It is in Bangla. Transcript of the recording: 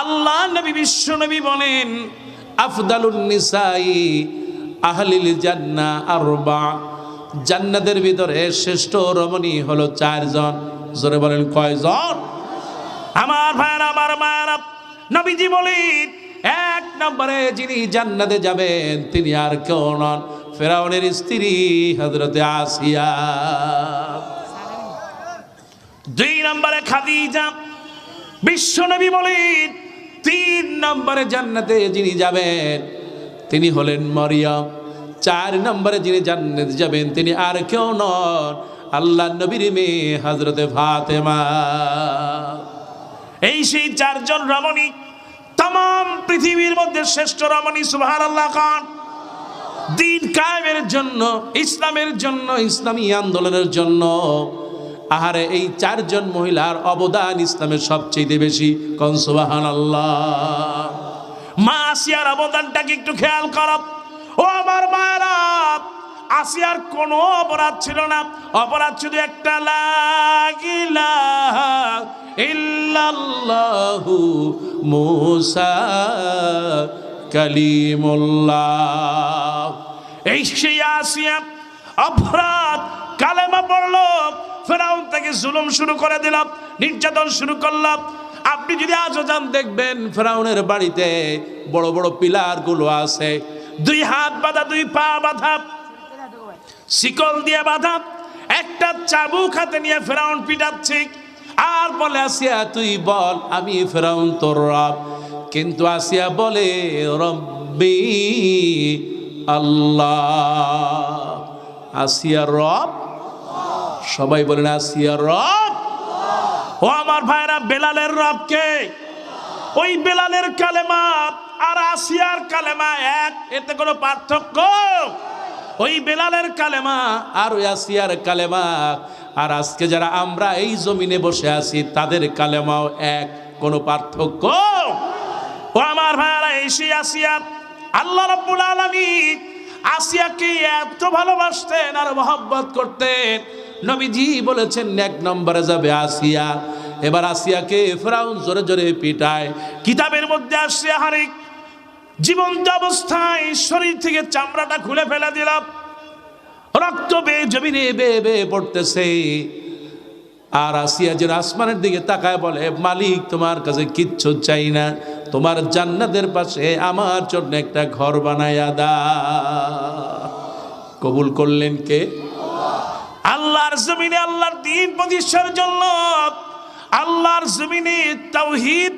আল্লাহ নবী বিশ্ব নবী বলেন আফদালুন নিসাই আহলিল জান্নাহ আরবা, জান্নাতের ভিতরে শ্রেষ্ঠ রমণী হলো চারজন। জোরে বলেন কয়জন? আমার ভাইরা আমার মায়েরা, নবীজি বলেন এক নম্বরে যিনি জান্নাতে যাবেন তিনি আর কেউ নন, ফেরাউনের স্ত্রী হযরতে আসিয়া। দুই নম্বরে খাদিজা। বিশ্ব নবী বলেন তিন নম্বরে জান্নাতে যিনি যাবেন তিনি হলেন মরিয়ম। চার নম্বরে যিনি জান্নাতে যাবেন তিনি আর কেউ নন, আল্লাহ নবীর মেয়ে হযরতে ফাতেমা। এই সেই চারজন রমণী, तमाम পৃথিবীর মধ্যে শ্রেষ্ঠ রমণী। সুবহানাল্লাহ খান। দিন কায়েমের জন্য, ইসলামের জন্য, ইসলামী আন্দোলনের জন্য আহারে এই চারজন মহিলার অবদান ইসলামের সবচেয়ে বেশি। কোন সুবহানাল্লাহ। মা আসিয়ার অবদানটাকে একটু খেয়াল করো ও আমার মায়েরা। আসিয়ার কোনো অপরাধ ছিল না, অপরাধ শুধু একটা, লা ইলাহা ইল্লাল্লাহু মুসা কালিমুল্লাহ। এই সেই আসিয়া অপরাধ, কালেমা পড়লো, ফেরাউন থেকে জুলুম শুরু করে দিল, নির্যাতন শুরু করলো। আপনি যদি আজও যান দেখবেন ফেরাউনের বাড়িতে বড় বড় পিলার গুলো আছে, দুই হাত বাঁধা, দুই পা বাঁধা, শিকল দিয়ে বাঁধা, একটা চাবুক হাতে নিয়ে ফেরাউন পিটাচ্ছে আর বলে আসিয়া তুই বল আমি ফেরাউন তোর রব। কিন্তু আসিয়া বলে রব্বি আল্লাহ। আসিয়া রব, সবাই বলেন আসিয়া রব। ও আমার ভাইরা, বেলালের রব কে? ওই বেলালের কালেমা আর আসিয়ার কালেমা এক, এতে কোনো পার্থক্য? ওই বেলালের কালেমা আর ওই আসিয়ার কালেমা আর আজকে যারা আমরা এই জমিনে বসে আছি তাদের কালেমাও এক, কোনো পার্থক্য? ও আমার ভাইরা, এই সেই আসিয়া, আল্লাহ রাব্বুল আলামিন আসিয়াকে এত ভালোবাসতেন আর মহব্বত করতেন, নবীজি বলেছেন এক নম্বরে যাবে আসিয়া। এবার আসিয়াকে ফেরাউন জোরে জোরে পিটায়। কিতাবের মধ্যে আসছে হারিক জীবন্ত অবস্থায় শরীর থেকে চামড়াটা খুলে ফেলে দিল, রক্ত বেয়ে জমিনে বেয়ে বেয়ে পড়তেছে। আর আসিয়া যেন আসমানের দিকে তাকায় বলে মালিক তোমার কাছে কিচ্ছু চাই না, তোমার জান্নাতের পাশে আমার জন্য একটা ঘর বানায়া দাও। কবুল করলেন কে? আল্লাহর জমিনে আল্লাহর দ্বীন প্রতিষ্ঠার জন্য, আল্লাহর জমিনে তাওহীদ